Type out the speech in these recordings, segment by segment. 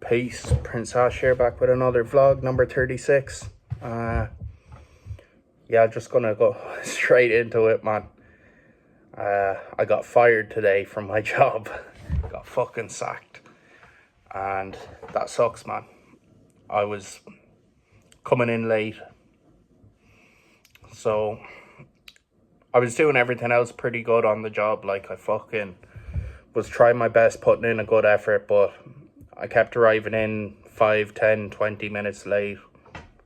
Peace, Prince Ash here, back with another vlog, number 36. Yeah, just gonna go straight into it, man. I got fired today from my job. Got fucking sacked. And that sucks, man. I was coming in late. So, I was doing everything else pretty good on the job. Like, I fucking was trying my best, putting in a good effort, but I kept arriving in 5, 10, 20 minutes late.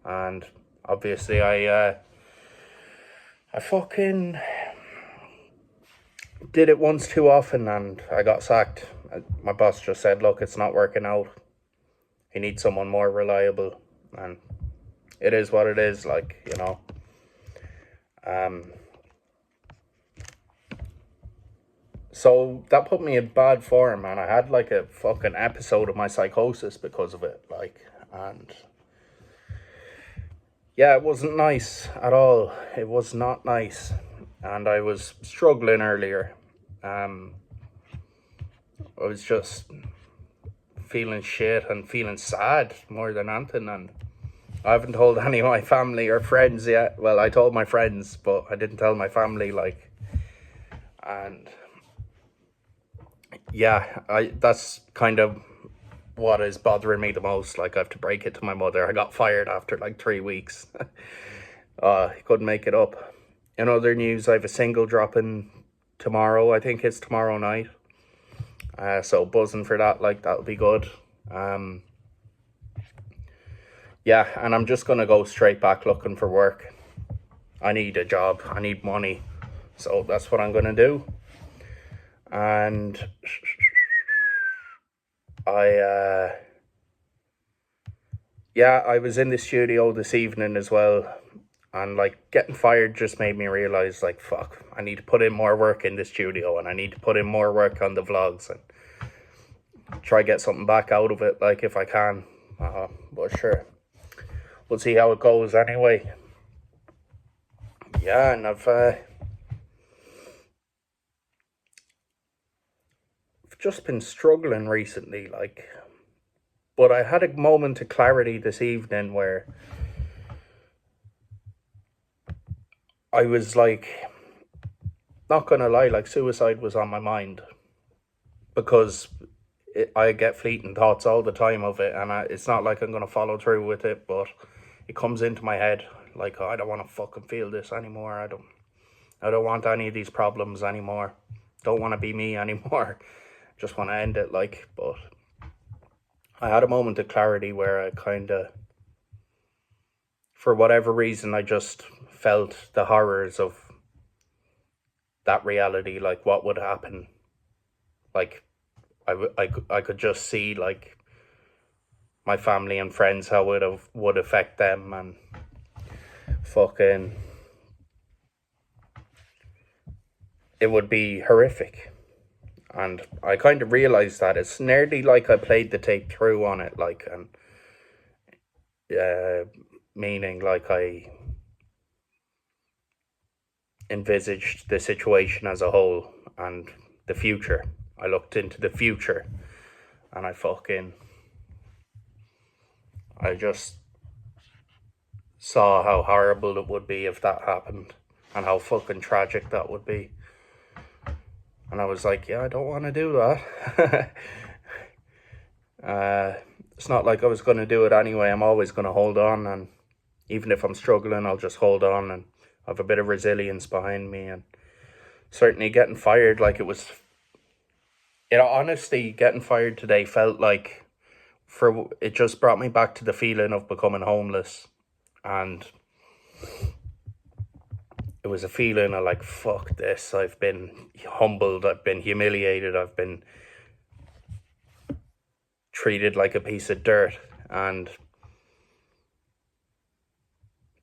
And obviously I fucking did it once too often and I got sacked. My boss just said, look, it's not working out. He needs someone more reliable. And it is what it is, like, you know. So that put me in bad form, and I had like a fucking episode of my psychosis because of it, like, and yeah, it wasn't nice at all. It was not nice, and I was struggling earlier. I was just feeling shit and feeling sad more than anything, and I haven't told any of my family or friends yet. Well, I told my friends, but I didn't tell my family, like, and yeah, that's kind of what is bothering me the most. Like, I have to break it to my mother. I got fired after like 3 weeks. I couldn't make it up. In other news, I have a single dropping tomorrow. I think it's tomorrow night. So buzzing for that, like, that'll be good. Yeah, and I'm just gonna go straight back looking for work. I need a job. I need money. So that's what I'm gonna do. And I was in the studio this evening as well, and like, getting fired just made me realize, like, fuck, I need to put in more work in the studio, and I need to put in more work on the vlogs and try get something back out of it, like, if I can. But sure, we'll see how it goes anyway. Yeah, and I've just been struggling recently, like, but I had a moment of clarity this evening where I was like, not gonna lie, like, suicide was on my mind, because I get fleeting thoughts all the time of it, and it's not like I'm gonna follow through with it, but it comes into my head, like, oh, I don't want to fucking feel this anymore. I don't want any of these problems anymore. Don't want to be me anymore. Just want to end it, like. But I had a moment of clarity where I kind of, for whatever reason, I just felt the horrors of that reality, like, what would happen. Like, I could just see, like, my family and friends, how it would affect them, and fucking, it would be horrific. And I kind of realized that it's nearly like I played the tape through on it, like, and meaning, like, I envisaged the situation as a whole and the future. I looked into the future, and I just saw how horrible it would be if that happened, and how fucking tragic that would be. And I was like, yeah, I don't want to do that. It's not like I was going to do it anyway. I'm always going to hold on, and even if I'm struggling, I'll just hold on and have a bit of resilience behind me. And certainly getting fired, like, honestly, getting fired today felt like, it just brought me back to the feeling of becoming homeless. And it was a feeling of, like, fuck this. I've been humbled. I've been humiliated. I've been treated like a piece of dirt. And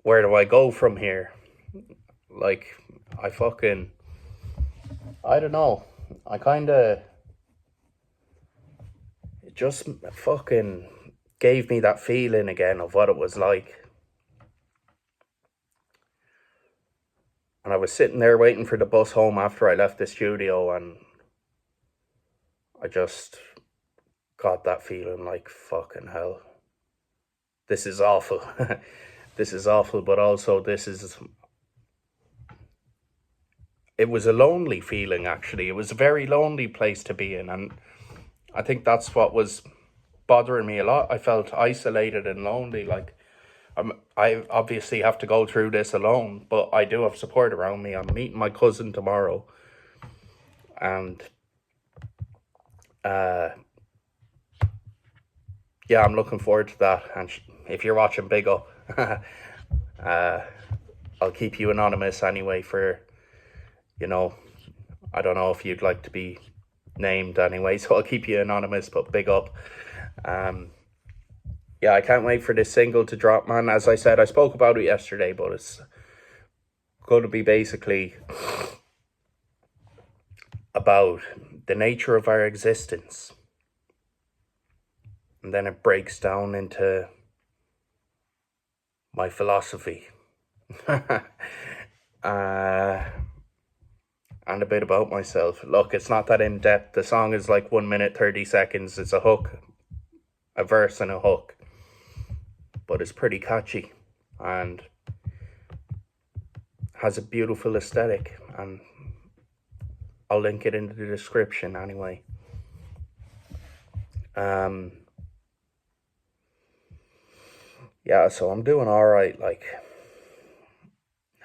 where do I go from here? Like, I don't know. It just fucking gave me that feeling again of what it was like. And I was sitting there waiting for the bus home after I left the studio, and I just got that feeling like fucking hell. This is awful. This is awful, but also it was a lonely feeling, actually. It was a very lonely place to be in, and I think that's what was bothering me a lot. I felt isolated and lonely. Like, I obviously have to go through this alone, but I do have support around me. I'm meeting my cousin tomorrow, and yeah, I'm looking forward to that. And if you're watching, big up. I'll keep you anonymous anyway for, I don't know if you'd like to be named anyway, so I'll keep you anonymous, but big up. Yeah, I can't wait for this single to drop, man. As I said, I spoke about it yesterday, but it's going to be basically about the nature of our existence. And then it breaks down into my philosophy. And a bit about myself. Look, it's not that in depth. The song is like 1 minute 30 seconds. It's a hook, a verse and a hook, but it's pretty catchy and has a beautiful aesthetic, and I'll link it in the description anyway. Yeah, so I'm doing all right. Like,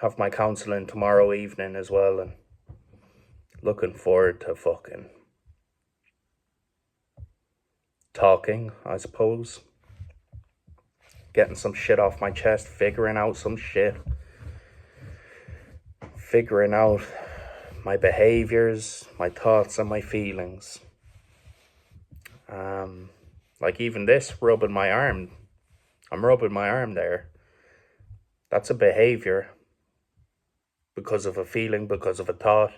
have my counselling tomorrow evening as well, and looking forward to fucking talking, I suppose. Getting some shit off my chest, figuring out some shit. Figuring out my behaviors, my thoughts, and my feelings. Like even this, rubbing my arm. I'm rubbing my arm there. That's a behavior. Because of a feeling, because of a thought.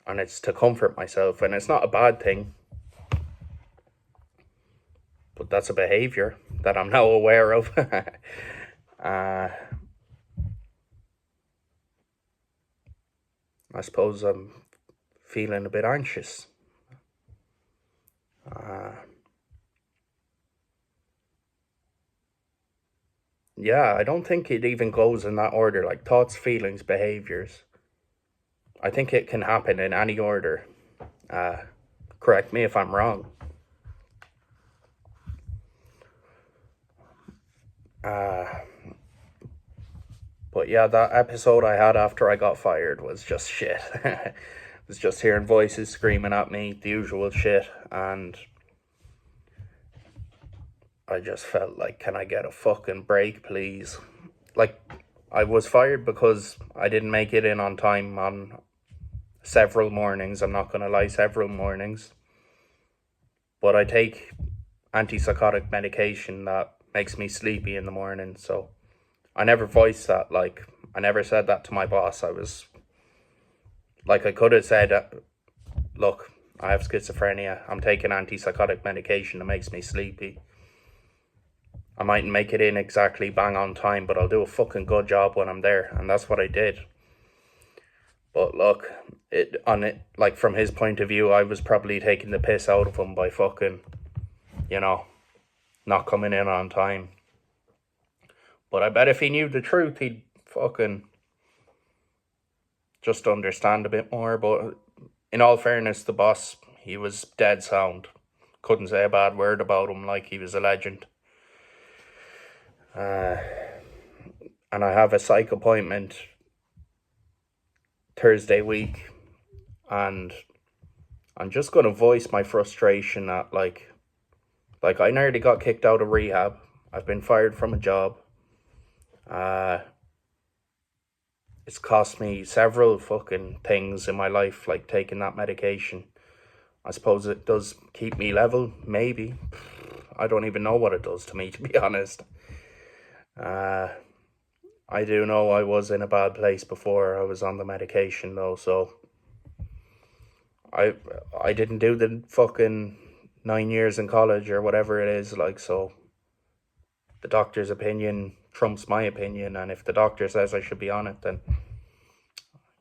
And it's to comfort myself, and it's not a bad thing. But that's a behavior that I'm now aware of. I suppose I'm feeling a bit anxious. Yeah, I don't think it even goes in that order, like thoughts, feelings, behaviors. I think it can happen in any order. Correct me if I'm wrong. But yeah, that episode I had after I got fired was just shit. It was just hearing voices screaming at me, the usual shit, and I just felt like, can I get a fucking break, please? Like, I was fired because I didn't make it in on time on several mornings. I'm not gonna lie, several mornings. But I take antipsychotic medication that makes me sleepy in the morning, so I never voiced that. Like, I never said that to my boss. I was like, I could have said, look, I have schizophrenia. I'm taking antipsychotic medication that makes me sleepy. I mightn't make it in exactly bang on time, but I'll do a fucking good job when I'm there. And that's what I did. But look, like from his point of view, I was probably taking the piss out of him by fucking, not coming in on time. But I bet if he knew the truth, he'd fucking just understand a bit more. But in all fairness, the boss, he was dead sound. Couldn't say a bad word about him, like he was a legend. And I have a psych appointment Thursday week, and I'm just going to voice my frustration at like I nearly got kicked out of rehab. I've been fired from a job. It's cost me several fucking things in my life, like taking that medication. I suppose it does keep me level, maybe. I don't even know what it does to me, to be honest. I do know I was in a bad place before I was on the medication, though, so I didn't do the fucking 9 years in college or whatever it is, like, so the doctor's opinion trumps my opinion, and if the doctor says I should be on it, then,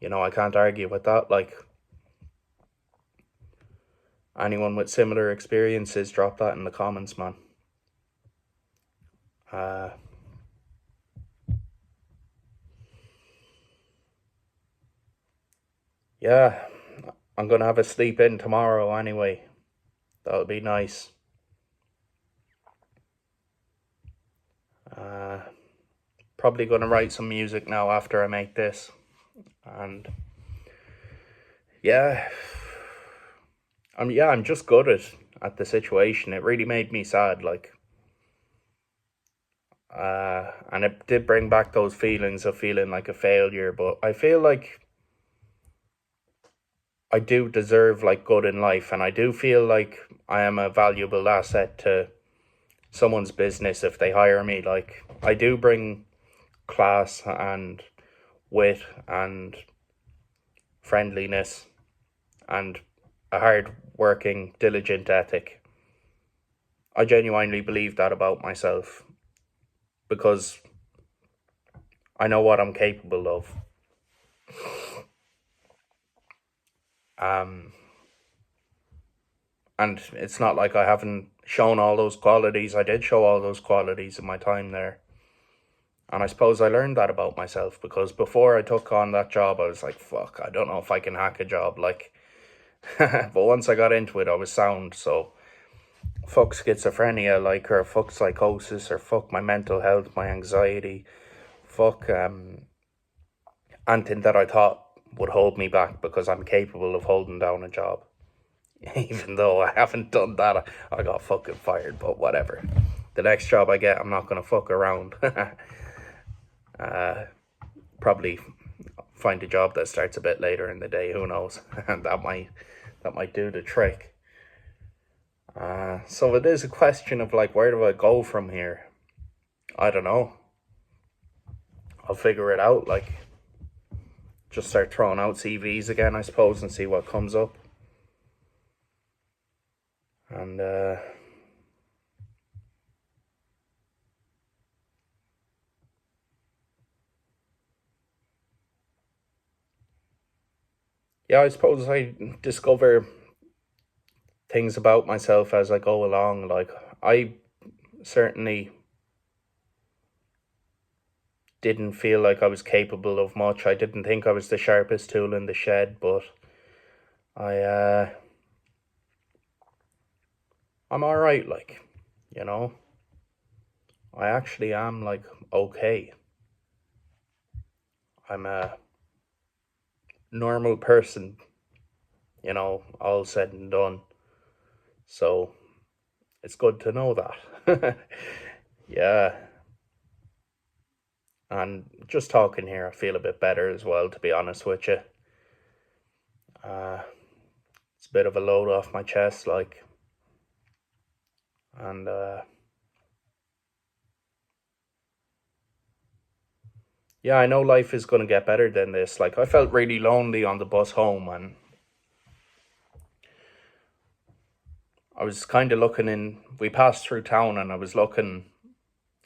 I can't argue with that, like. Anyone with similar experiences, drop that in the comments, man. Uh, yeah, I'm gonna have a sleep in tomorrow anyway. That'll be nice. Uh, Probably gonna write some music now after I make this. And yeah, I'm just good at the situation. It really made me sad, like, and it did bring back those feelings of feeling like a failure. But I feel like I do deserve like good in life, and I do feel like I am a valuable asset to someone's business if they hire me. Like, I do bring class and wit and friendliness and a hard working, diligent ethic. I genuinely believe that about myself because I know what I'm capable of. Um, and it's not like I haven't shown all those qualities. I did show all those qualities in my time there. And I suppose I learned that about myself because before I took on that job, I was like, fuck, I don't know if I can hack a job. Like, but once I got into it, I was sound. So, fuck schizophrenia, like, or fuck psychosis, or fuck my mental health, my anxiety, fuck anything that I thought would hold me back because I'm capable of holding down a job. Even though I haven't done that, I got fucking fired, but whatever. The next job I get, I'm not gonna fuck around. Probably find a job that starts a bit later in the day, who knows? And that might do the trick. So it is a question of like, where do I go from here? I don't know. I'll figure it out. Like, just start throwing out CVs again, I suppose, and see what comes up. And yeah, I suppose I discover things about myself as I go along. Like, I certainly didn't feel like I was capable of much. I didn't think I was the sharpest tool in the shed, but I I'm all right. Like, you know, I actually am like okay. I'm a normal person, all said and done. So it's good to know that. Yeah. And just talking here, I feel a bit better as well, to be honest with you. Uh, it's a bit of a load off my chest, like, and yeah, I know life is going to get better than this. Like, I felt really lonely on the bus home, and I was kind of looking in. We passed through town, and I was looking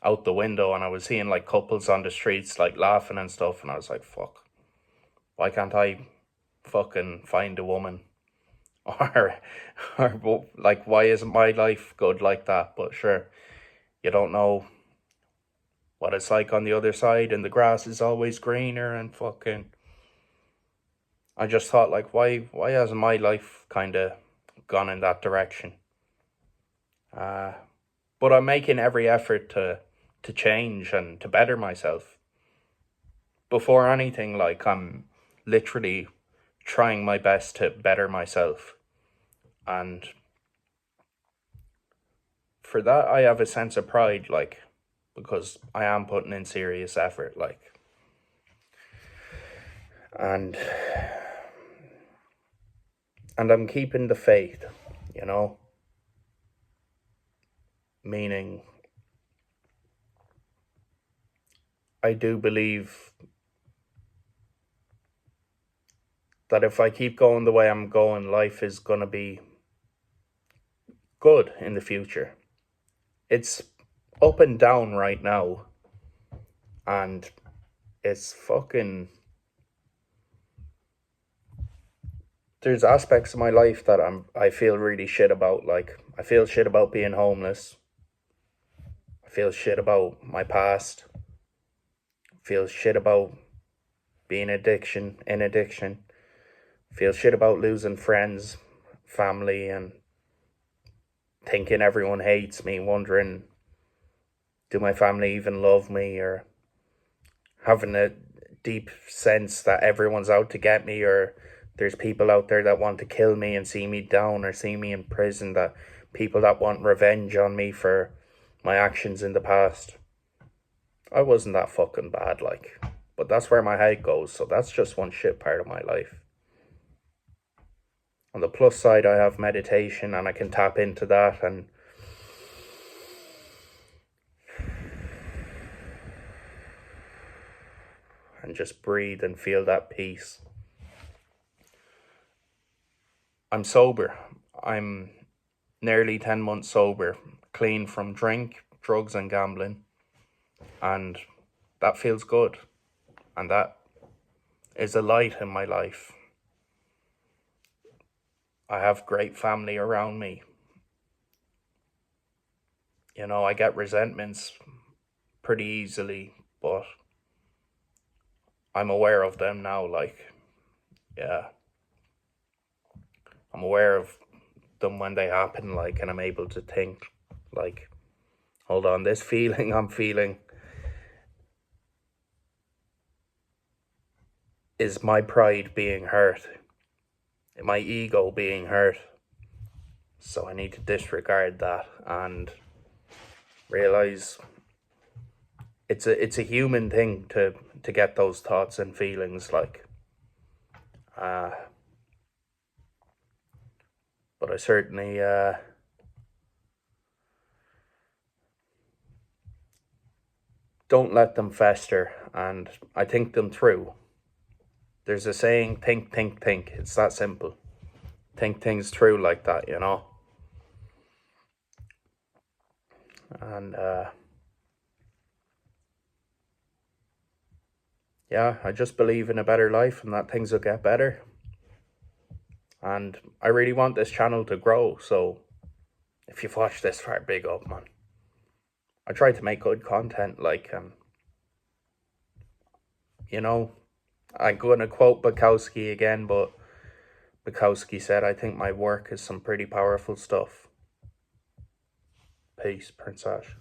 out the window, and I was seeing like couples on the streets, like laughing and stuff, and I was like, fuck, why can't I fucking find a woman? Or, or like, why isn't my life good like that? But sure, you don't know what it's like on the other side, and the grass is always greener, and fucking. I just thought, like, why hasn't my life kind of gone in that direction? Uh, but I'm making every effort to change and to better myself. Before anything, like, I'm literally trying my best to better myself, and for that I have a sense of pride, like, because I am putting in serious effort, like, and I'm keeping the faith, you know, meaning I do believe that if I keep going the way I'm going, life is gonna be good in the future. It's up and down right now, and it's fucking there's aspects of my life that I feel really shit about. Like, I feel shit about being homeless. I feel shit about my past. I feel shit about being in addiction. I feel shit about losing friends, family, and thinking everyone hates me, wondering, do my family even love me, or having a deep sense that everyone's out to get me, or there's people out there that want to kill me and see me down or see me in prison, that people that want revenge on me for my actions in the past. I wasn't that fucking bad, like, but that's where my head goes, so that's just one shit part of my life. On the plus side, I have meditation and I can tap into that and just breathe and feel that peace. I'm sober. I'm nearly 10 months sober, clean from drink, drugs, and gambling. And that feels good. And that is a light in my life. I have great family around me. You know, I get resentments pretty easily, but I'm aware of them now. Like, yeah, I'm aware of them when they happen, like, and I'm able to think, like, hold on, this feeling I'm feeling is my pride being hurt, my ego being hurt. So I need to disregard that and realize it's a human thing to get those thoughts and feelings, like, but I certainly don't let them fester, and I think them through. There's a saying, think, think, think. It's that simple. Think things through like that, you know. And yeah, I just believe in a better life and that things will get better. And I really want this channel to grow, so if you've watched this far, big up, man. I try to make good content, like, you know, I'm going to quote Bukowski again, but Bukowski said, I think my work is some pretty powerful stuff. Peace, Prince Ash.